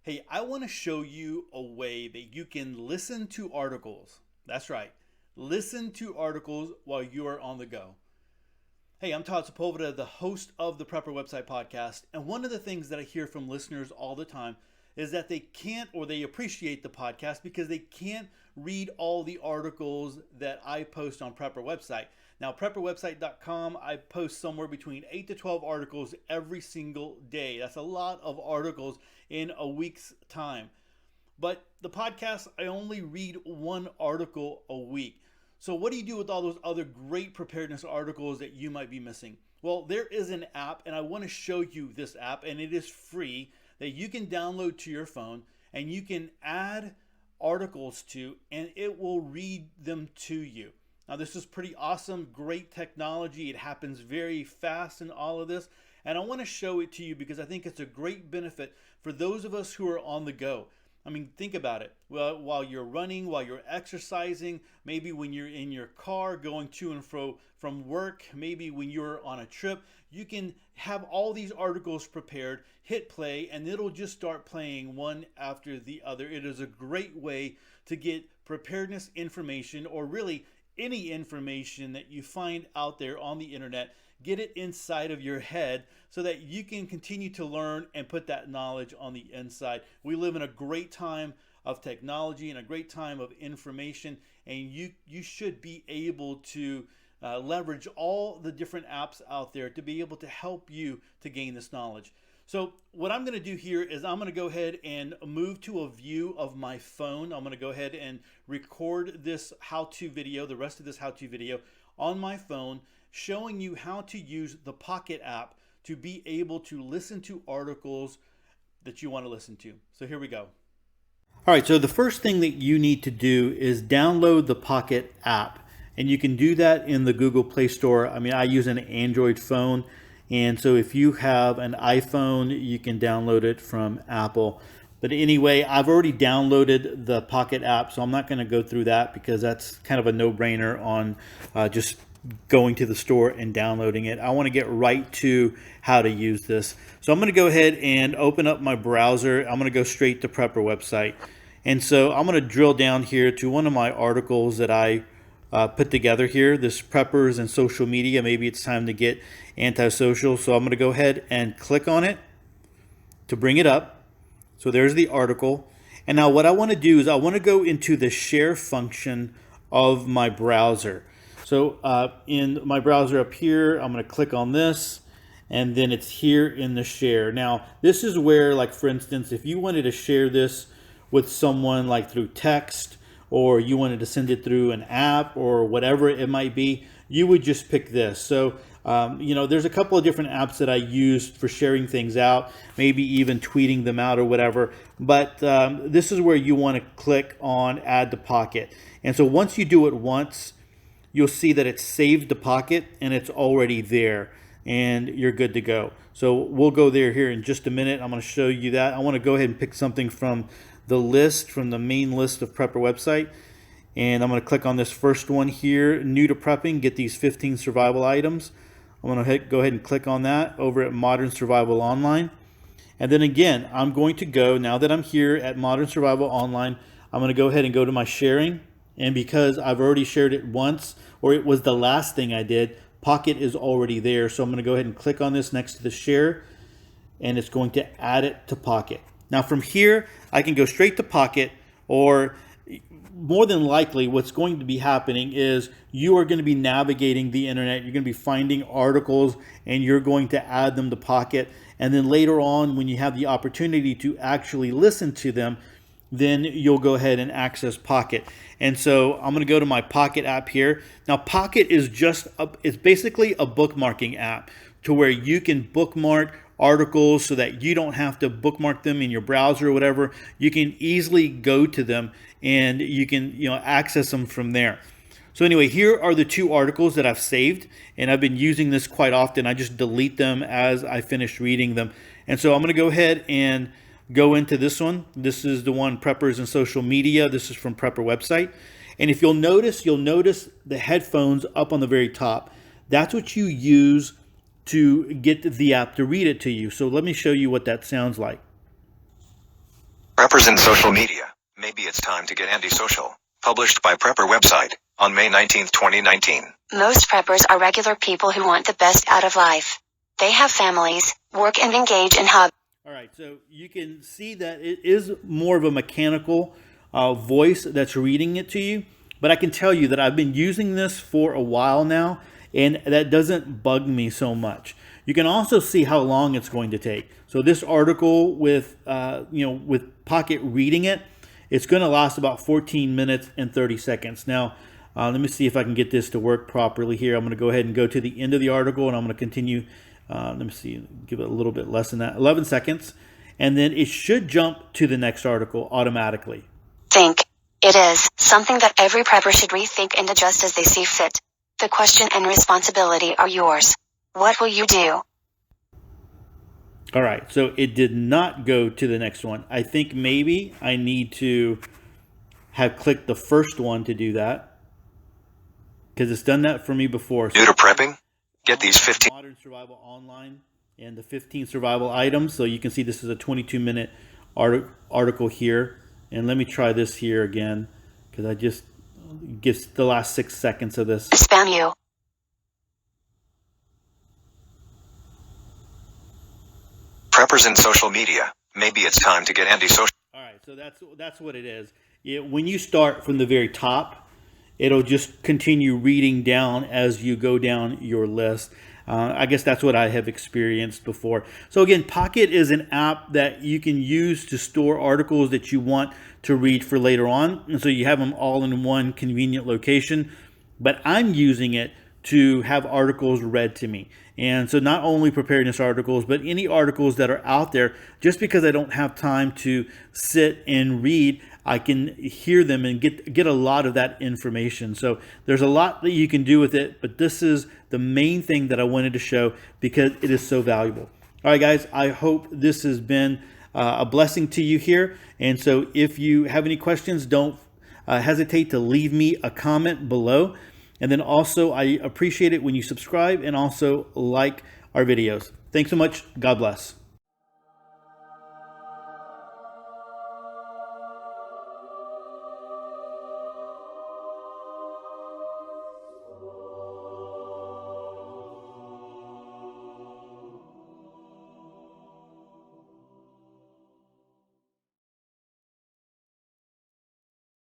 Hey, I want to show you a way that you can listen to articles. That's right. Listen to articles while you are on the go. Hey, I'm Todd Sepulveda, the host of the Prepper Website podcast. And one of the things that I hear from listeners all the time is that they can't, or they appreciate the podcast because they can't read all the articles that I post on Prepper Website. Now, prepperwebsite.com, I post somewhere between 8 to 12 articles every single day. That's a lot of articles in a week's time. But the podcast, I only read one article a week. So what do you do with all those other great preparedness articles that you might be missing? Well, there is an app, and I want to show you this app, and it is free, that you can download to your phone, and you can add articles to, and it will read them to you. Now, this is pretty awesome, great technology. It happens very fast in all of this, and I want to show it to you because I think it's a great benefit for those of us who are on the go. I mean, think about it. Well, while you're running, while you're exercising, maybe when you're in your car going to and fro from work, maybe when you're on a trip, you can have all these articles prepared, hit play, and it'll just start playing one after the other. It is a great way to get preparedness information, or really any information that you find out there on the internet. Get it inside of your head so that you can continue to learn and put that knowledge on the inside. We live in a great time of technology and a great time of information, and you should be able to leverage all the different apps out there to be able to help you to gain this knowledge. So what I'm going to do here is I'm going to go ahead and move to a view of my phone. I'm going to go ahead and record this how-to video, the rest of this how-to video on my phone, showing you how to use the Pocket app to be able to listen to articles that you want to listen to. So here we go. All right, so the first thing that you need to do is download the Pocket app. And you can do that in the Google Play Store. I mean, I use an Android phone. And so if you have an iPhone, you can download it from Apple. But anyway, I've already downloaded the Pocket app, so I'm not going to go through that because that's kind of a no-brainer on just going to the store and downloading it. I want to get right to how to use this. So I'm going to go ahead and open up my browser. I'm going to go straight to Prepper Website. And so I'm going to drill down here to one of my articles that I put together here, this Preppers and Social Media. Maybe it's time to get antisocial. So I'm going to go ahead and click on it to bring it up. So there's the article. And now what I want to do is I want to go into the share function of my browser. So in my browser up here, I'm going to click on this, and then it's here in the share. Now, this is where, like, for instance, if you wanted to share this with someone, like through text, or you wanted to send it through an app or whatever it might be, you would just pick this. So, there's a couple of different apps that I use for sharing things out, maybe even tweeting them out or whatever. But this is where you want to click on Add to Pocket. And so once you do it once, you'll see that it's saved to Pocket and it's already there and you're good to go. So we'll go there here in just a minute. I'm going to show you that. I want to go ahead and pick something from the list, from the main list of Prepper Website. And I'm going to click on this first one here, new to prepping, get these 15 survival items. I'm going to go ahead and click on that over at Modern Survival Online. And then again, I'm going to go, now that I'm here at Modern Survival Online, I'm going to go ahead and go to my sharing. And because I've already shared it once, or it was the last thing I did, Pocket is already there. So I'm going to go ahead and click on this next to the share, and it's going to add it to Pocket. Now from here, I can go straight to Pocket, or more than likely what's going to be happening is you are going to be navigating the internet. You're going to be finding articles, and you're going to add them to Pocket. And then later on, when you have the opportunity to actually listen to them, then you'll go ahead and access Pocket. And so I'm going to go to my Pocket app here. Now Pocket is it's basically a bookmarking app to where you can bookmark articles so that you don't have to bookmark them in your browser or whatever. You can easily go to them and you can access them from there. So anyway, here are the two articles that I've saved, and I've been using this quite often. I just delete them as I finish reading them. And so I'm going to go ahead and go into this one. This is the one, Preppers and Social Media. This is from Prepper Website. And if you'll notice the headphones up on the very top. That's what you use to get the app to read it to you. So let me show you what that sounds like. Preppers in social media. Maybe it's time to get antisocial. Published by Prepper website on May 19, 2019. Most preppers are regular people who want the best out of life. They have families, work, and engage in hobbies. All right, so you can see that it is more of a mechanical voice that's reading it to you. But I can tell you that I've been using this for a while now, and that doesn't bug me so much. You can also see how long it's going to take. So this article with with Pocket reading it, it's going to last about 14 minutes and 30 seconds. Now, let me see if I can get this to work properly here. I'm going to go ahead and go to the end of the article, and I'm going to continue. Let me see, give it a little bit less than that, 11 seconds. And then it should jump to the next article automatically. Think. It is something that every prepper should rethink and adjust as they see fit. The question and responsibility are yours. What will you do? All right, so it did not go to the next one. I think maybe I need to have clicked the first one to do that, because it's done that for me before. New to prepping? Get these 15 Modern Survival Online and the 15 survival items. So you can see this is a 22-minute article here. And let me try this here again, because I just gives the last 6 seconds of this. Spam you. Preppers in social media. Maybe it's time to get antisocial. All right, so that's what it is. When you start from the very top, it'll just continue reading down as you go down your list. I guess that's what I have experienced before. So again, Pocket is an app that you can use to store articles that you want to read for later on. And so you have them all in one convenient location. But I'm using it to have articles read to me. And so not only preparedness articles, but any articles that are out there, just because I don't have time to sit and read, I can hear them and get a lot of that information. So there's a lot that you can do with it, but this is the main thing that I wanted to show because it is so valuable. All right, guys, I hope this has been a blessing to you here. And so if you have any questions, don't hesitate to leave me a comment below. And then also, I appreciate it when you subscribe and also like our videos. Thanks so much. God bless.